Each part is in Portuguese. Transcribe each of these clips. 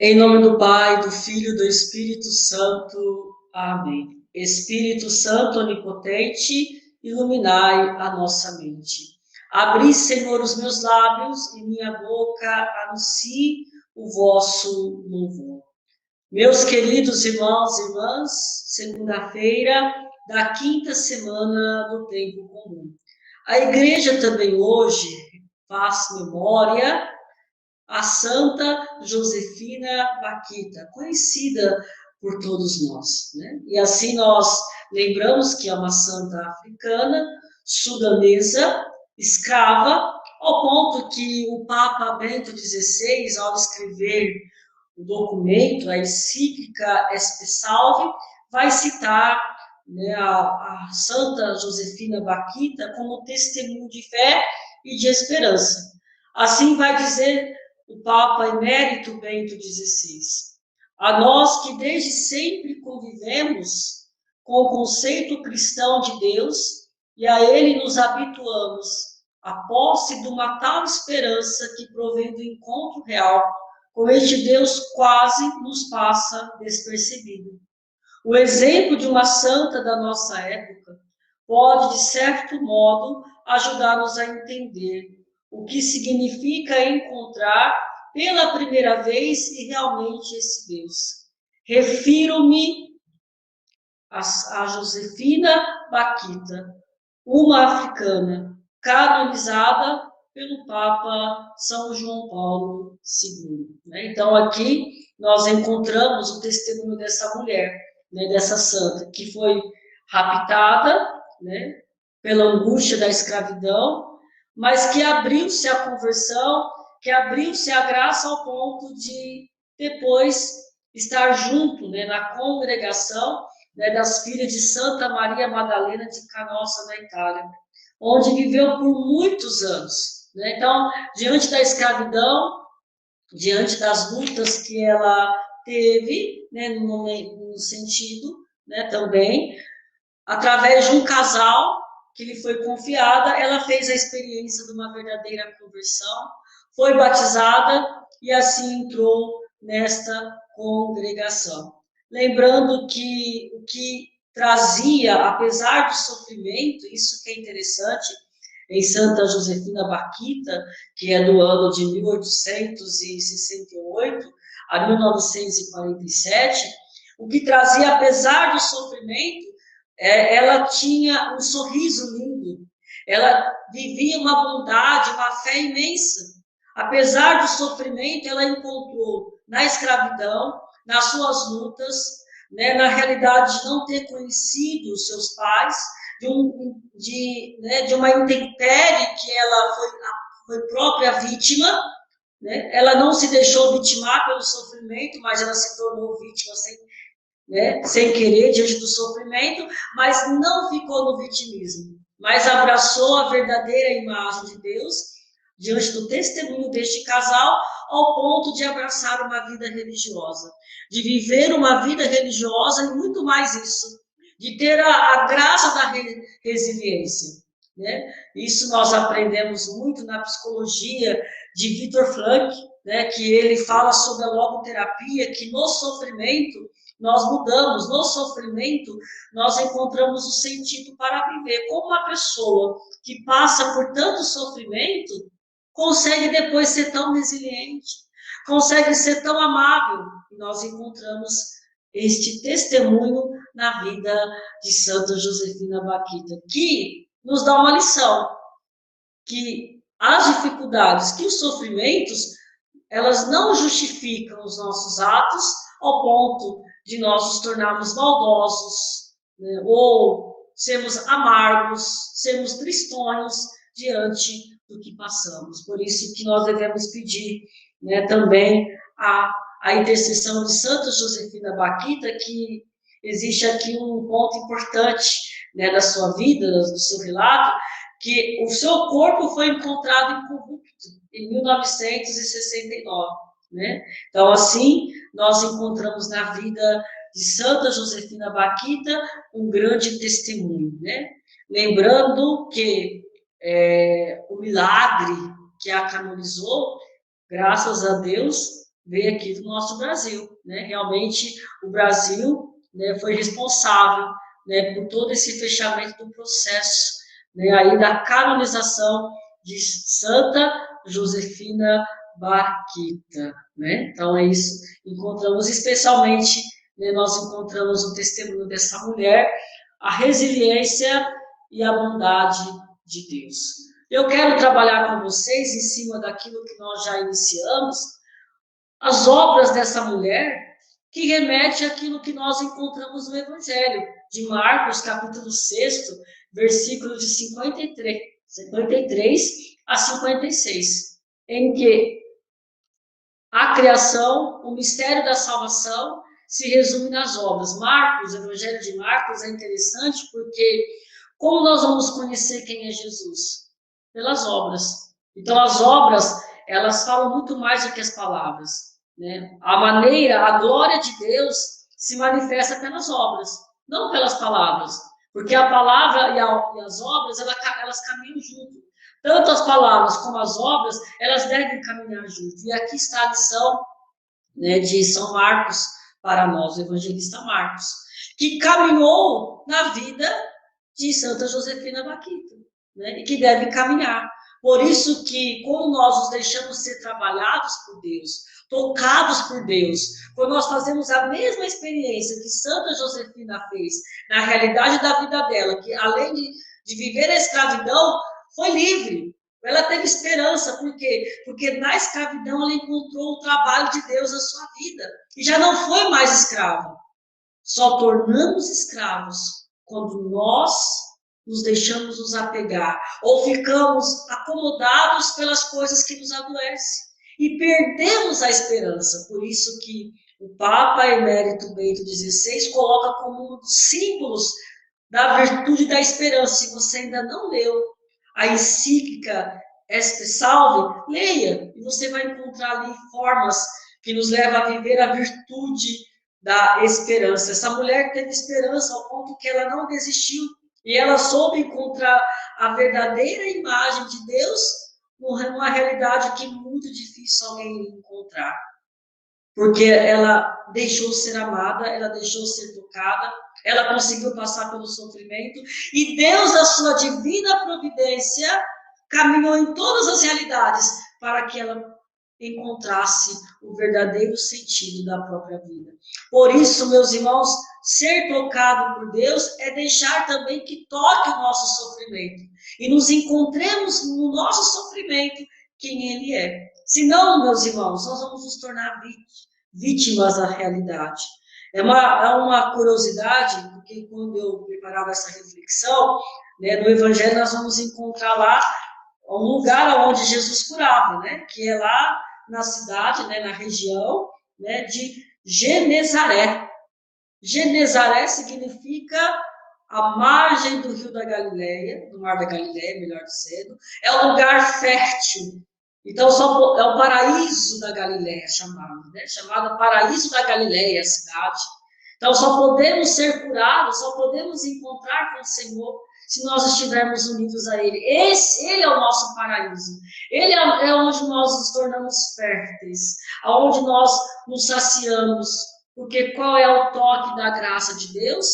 Em nome do Pai, do Filho e do Espírito Santo. Amém. Espírito Santo onipotente, iluminai a nossa mente. Abri, Senhor, os meus lábios e minha boca anuncie o vosso louvor. Meus queridos irmãos e irmãs, segunda-feira da quinta semana do tempo comum. A igreja também hoje faz memória a Santa Josefina Baquita, conhecida por todos nós, né? E assim nós lembramos que é uma santa africana, sudanesa, escrava, ao ponto que o Papa Bento XVI, ao escrever o documento, a encíclica Espe Salve, vai citar, né, a Santa Josefina Baquita como testemunho de fé e de esperança. Assim vai dizer o Papa Emérito Bento XVI. A nós que desde sempre convivemos com o conceito cristão de Deus e a ele nos habituamos, a posse de uma tal esperança que provém do encontro real com este Deus quase nos passa despercebido. O exemplo de uma santa da nossa época pode, de certo modo, ajudar-nos a entender o que significa encontrar pela primeira vez e realmente esse Deus. Refiro-me a Josefina Baquita, uma africana canonizada pelo Papa São João Paulo II. Então, aqui nós encontramos o testemunho dessa mulher, né, dessa santa, que foi raptada, né, pela angústia da escravidão, mas que abriu-se à conversão, que abriu-se à graça ao ponto de depois estar junto, né, na congregação, né, das filhas de Santa Maria Madalena de Canossa, na Itália, onde viveu por muitos anos. Né? Então, diante da escravidão, diante das lutas que ela teve, né, no sentido, né, também, através de um casal que lhe foi confiada, ela fez a experiência de uma verdadeira conversão, foi batizada e assim entrou nesta congregação. Lembrando que o que trazia, apesar do sofrimento, isso que é interessante, em Santa Josefina Baquita, que é do ano de 1868 a 1947, o que trazia, apesar do sofrimento, ela tinha um sorriso lindo, ela vivia uma bondade, uma fé imensa. Apesar do sofrimento, ela encontrou na escravidão, nas suas lutas, né, na realidade de não ter conhecido os seus pais, de uma intempérie que ela foi própria vítima, né? Ela não se deixou vitimar pelo sofrimento, mas ela se tornou vítima sem querer, diante do sofrimento, mas não ficou no vitimismo, mas abraçou a verdadeira imagem de Deus, diante do testemunho deste casal, ao ponto de abraçar uma vida religiosa, de viver uma vida religiosa e muito mais isso, de ter a graça da resiliência. Né? Isso nós aprendemos muito na psicologia de Viktor Frankl, né, que ele fala sobre a logoterapia, que no sofrimento nós mudamos, no sofrimento nós encontramos o sentido para viver. Como uma pessoa que passa por tanto sofrimento consegue depois ser tão resiliente, consegue ser tão amável. E nós encontramos este testemunho na vida de Santa Josefina Baquita, que nos dá uma lição, que as dificuldades, que os sofrimentos, elas não justificam os nossos atos ao ponto de nós nos tornarmos maldosos, né, ou sermos amargos, sermos tristonhos diante do que passamos. Por isso que nós devemos pedir, né, também a intercessão de Santa Josefina Baquita, que existe aqui um ponto importante, né, da sua vida, do seu relato, que o seu corpo foi encontrado incorrupto em 1969. Né? Então, assim, nós encontramos na vida de Santa Josefina Baquita um grande testemunho. Né? Lembrando que o milagre que a canonizou, graças a Deus, veio aqui do nosso Brasil, né? Realmente, o Brasil, né, foi responsável, né, por todo esse fechamento do processo, né, aí da canonização de Santa Josefina Baquita, né? Então é isso. Encontramos especialmente, né, nós encontramos o testemunho dessa mulher, a resiliência e a bondade de Deus. Eu quero trabalhar com vocês em cima daquilo que nós já iniciamos, as obras dessa mulher, que remete àquilo que nós encontramos no Evangelho de Marcos, capítulo 6, versículos de 53 a 56, em que a criação, o mistério da salvação, se resume nas obras. Marcos, o Evangelho de Marcos é interessante porque como nós vamos conhecer quem é Jesus? Pelas obras. Então, as obras, elas falam muito mais do que as palavras, né? A maneira, a glória de Deus se manifesta pelas obras, não pelas palavras. Porque a palavra e as obras, elas caminham junto. Tanto as palavras como as obras, elas devem caminhar junto. E aqui está a lição, né, de São Marcos para nós, o evangelista Marcos, que caminhou na vida de Santa Josefina Baquita, né, e que deve caminhar. Por isso que, quando nós nos deixamos ser trabalhados por Deus, tocados por Deus, quando nós fazemos a mesma experiência que Santa Josefina fez na realidade da vida dela, que além de viver a escravidão, foi livre. Ela teve esperança, por quê? Porque na escravidão ela encontrou o trabalho de Deus na sua vida. E já não foi mais escrava. Só tornamos escravos quando nós nos deixamos nos apegar ou ficamos acomodados pelas coisas que nos adoecem e perdemos a esperança. Por isso que o Papa Emérito Bento XVI coloca como um dos símbolos da virtude da esperança. Se você ainda não leu a encíclica Espe Salve, leia, e você vai encontrar ali formas que nos levam a viver a virtude da esperança. Essa mulher teve esperança ao ponto que ela não desistiu, e ela soube encontrar a verdadeira imagem de Deus numa realidade que é muito difícil alguém encontrar. Porque ela deixou ser amada, ela deixou ser tocada, ela conseguiu passar pelo sofrimento, e Deus, na sua divina providência, caminhou em todas as realidades para que ela encontrasse o verdadeiro sentido da própria vida. Por isso, meus irmãos, ser tocado por Deus é deixar também que toque o nosso sofrimento e nos encontremos no nosso sofrimento quem Ele é. Senão, meus irmãos, nós vamos nos tornar vítimas da realidade. É uma curiosidade, porque quando eu preparava essa reflexão, né, no Evangelho nós vamos encontrar lá um lugar onde Jesus curava, né, que é lá na cidade, né, na região, né, de Genezaré. Genezaré significa a margem do rio da Galileia, do mar da Galileia, melhor dizendo, é um lugar fértil. Então, é o paraíso da Galileia chamado, né? Chamado paraíso da Galileia, a cidade. Então, só podemos ser curados, só podemos encontrar com o Senhor se nós estivermos unidos a Ele. Ele é o nosso paraíso. Ele é onde nós nos tornamos férteis, aonde nós nos saciamos. Porque qual é o toque da graça de Deus?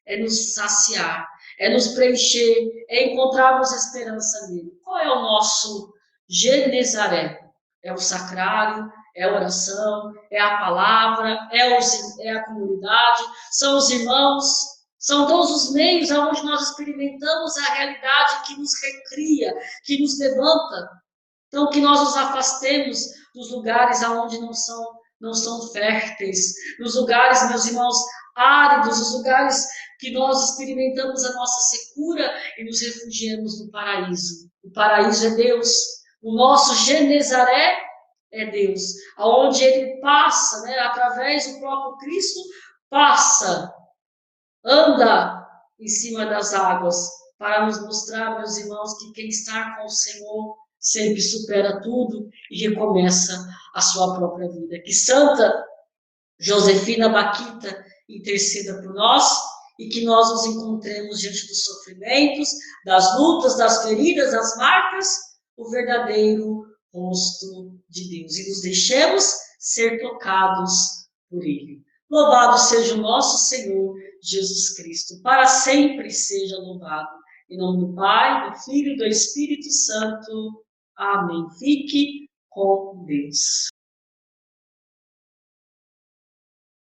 É nos saciar, é nos preencher, é encontrarmos esperança nele. Qual é o nosso Genezaré? É o sacrário, é a oração, é a palavra, é a comunidade, são os irmãos, são todos os meios onde nós experimentamos a realidade que nos recria, que nos levanta. Então, que nós nos afastemos dos lugares onde não são férteis, nos lugares, meus irmãos, áridos, os lugares que nós experimentamos a nossa secura e nos refugiamos no paraíso. O paraíso é Deus. O nosso Genezaré é Deus, aonde Ele passa, né, através do próprio Cristo, passa, anda em cima das águas, para nos mostrar, meus irmãos, que quem está com o Senhor sempre supera tudo e recomeça a sua própria vida. Que Santa Josefina Baquita interceda por nós e que nós nos encontremos diante dos sofrimentos, das lutas, das feridas, das marcas, o verdadeiro rosto de Deus. E nos deixemos ser tocados por Ele. Louvado seja o nosso Senhor Jesus Cristo, para sempre seja louvado. Em nome do Pai, do Filho e do Espírito Santo. Amém. Fique com Deus.